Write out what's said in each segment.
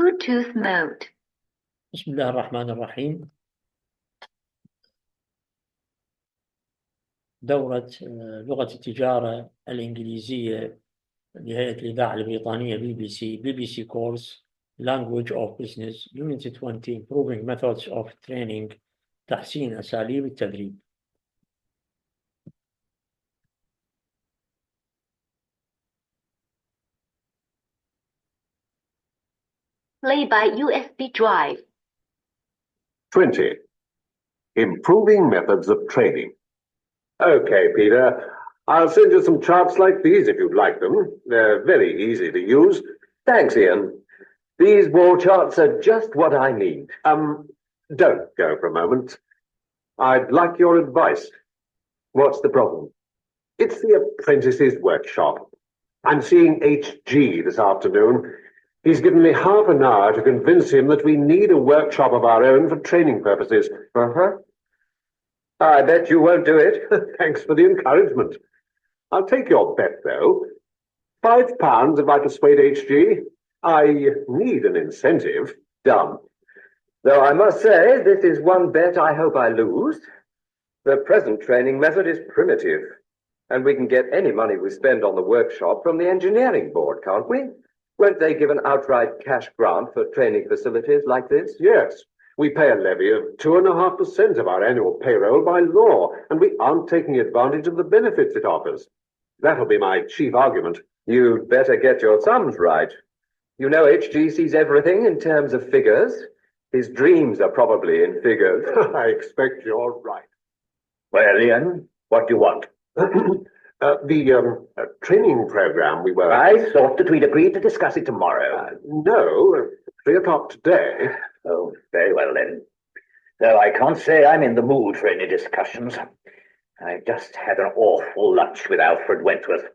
Bluetooth mode. بسم الله الرحمن الرحيم. دورة لغة التجارة الانكليزية لهيئة الإذاعة البريطانية BBC Course Language of Business Unit 20 Improving Methods of Training تحسين اساليب التدريب. Play by USB drive. 20. Improving methods of training. Okay, Peter. I'll send you some charts like these if you'd like them. They're very easy to use. Thanks, Ian. These wall charts are just what I need. Don't go for a moment. I'd like your advice. What's the problem? It's the apprentices' workshop. I'm seeing HG this afternoon. He's given me half an hour to convince him that we need a workshop of our own for training purposes. I bet you won't do it. Thanks for the encouragement. I'll take your bet, though. £5 if I persuade HG. I need an incentive. Done. Though I must say, this is one bet I hope I lose. The present training method is primitive, and we can get any money we spend on the workshop from the engineering board, can't we? Won't they give an outright cash grant for training facilities like this? Yes. We pay a levy of 2.5% of our annual payroll by law, and we aren't taking advantage of the benefits it offers. That'll be my chief argument. You'd better get your sums right. You know HG sees everything in terms of figures. His dreams are probably in figures. I expect you're right. Well, Ian, what do you want? The training program we were... I thought that we'd agreed to discuss it tomorrow. No, 3 o'clock today. Oh, very well then. Though I can't say I'm in the mood for any discussions. I've just had an awful lunch with Alfred Wentworth.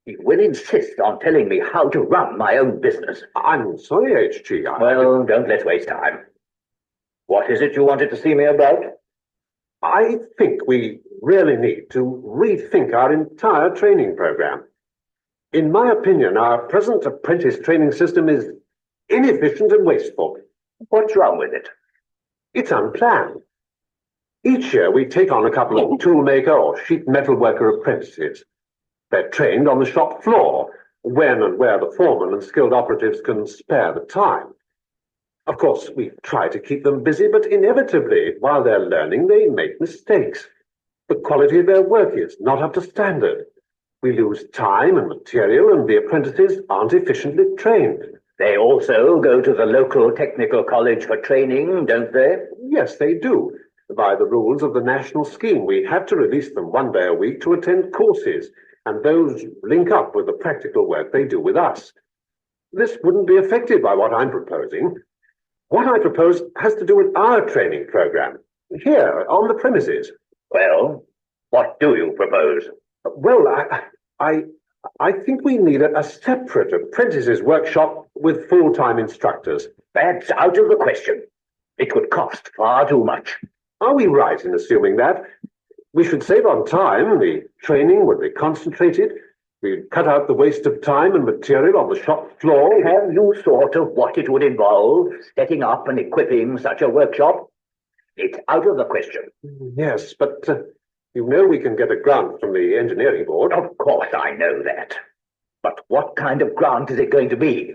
He will insist on telling me how to run my own business. I'm sorry, HG. Well, don't let's waste time. What is it you wanted to see me about? I think we really need to rethink our entire training program. In my opinion, our present apprentice training system is inefficient and wasteful. What's wrong with it? It's unplanned. Each year we take on a couple of toolmaker or sheet metal worker apprentices. They're trained on the shop floor, when and where the foreman and skilled operatives can spare the time. Of course, we try to keep them busy, but inevitably, while they're learning, they make mistakes. The quality of their work is not up to standard. We lose time and material, and the apprentices aren't efficiently trained. They also go to the local technical college for training, don't they? Yes, they do. By the rules of the national scheme, we have to release them 1 day a week to attend courses, and those link up with the practical work they do with us. This wouldn't be affected by what I'm proposing. What I propose has to do with our training program, here on the premises. Well, what do you propose? Well, I think we need a separate apprentices workshop with full-time instructors. That's out of the question. It would cost far too much. Are we right in assuming that? We should save on time. The training would be concentrated. We'd cut out the waste of time and material on the shop floor. Have you thought of what it would involve, setting up and equipping such a workshop? It's out of the question. Yes, but you know we can get a grant from the engineering board. Of course I know that. But what kind of grant is it going to be?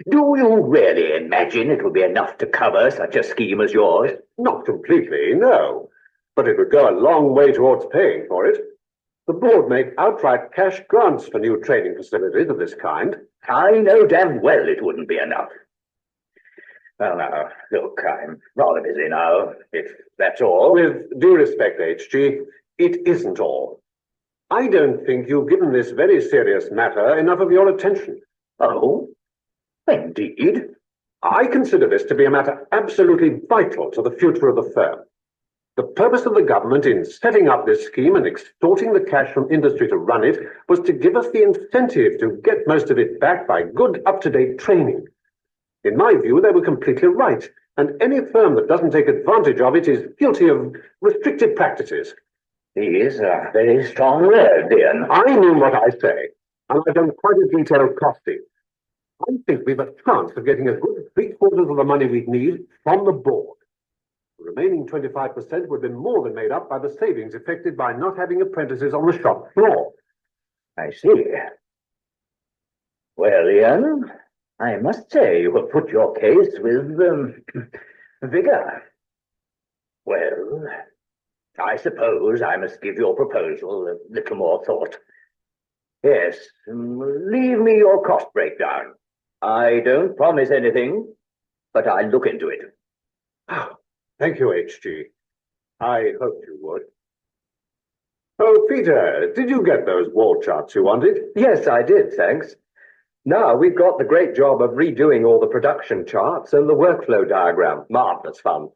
Do you really imagine it would be enough to cover such a scheme as yours? Not completely, no. But it would go a long way towards paying for it. The board make outright cash grants for new training facilities of this kind. I know damn well it wouldn't be enough. Well, now, look, I'm rather busy now, if that's all. With due respect, HG, it isn't all. I don't think you've given this very serious matter enough of your attention. Oh? Indeed? I consider this to be a matter absolutely vital to the future of the firm. The purpose of the government in setting up this scheme and extorting the cash from industry to run it was to give us the incentive to get most of it back by good, up-to-date training. In my view, they were completely right, and any firm that doesn't take advantage of it is guilty of restrictive practices. These are very strong words, Ian. I mean what I say, and I've done quite a detailed costing. I think we've a chance of getting a good 3/4 of the money we need from the board. The remaining 25% would be more than made up by the savings effected by not having apprentices on the shop floor. I see. Well, Ian, I must say you have put your case with vigor. Well, I suppose I must give your proposal a little more thought. Yes, leave me your cost breakdown. I don't promise anything, but I'll look into it. Thank you, HG. I hoped you would. Oh, Peter, did you get those wall charts you wanted? Yes, I did, thanks. Now we've got the great job of redoing all the production charts and the workflow diagram. Marvellous fun.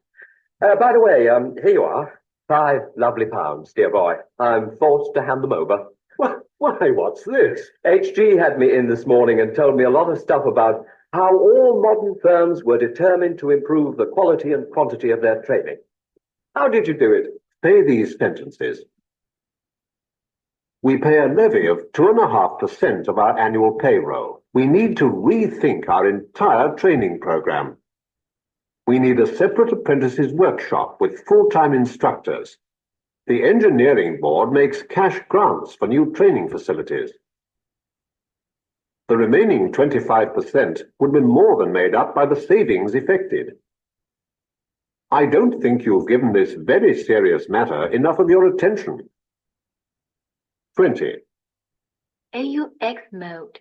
By the way, here you are. £5 lovely, dear boy. I'm forced to hand them over. Why, what's this? HG had me in this morning and told me a lot of stuff about how all modern firms were determined to improve the quality and quantity of their training. How did you do it? Say these sentences. We pay a levy of 2.5% of our annual payroll. We need to rethink our entire training program. We need a separate apprentices workshop with full-time instructors. The engineering board makes cash grants for new training facilities. The remaining 25% would be more than made up by the savings effected. I don't think you've given this very serious matter enough of your attention. 20. AUX mode.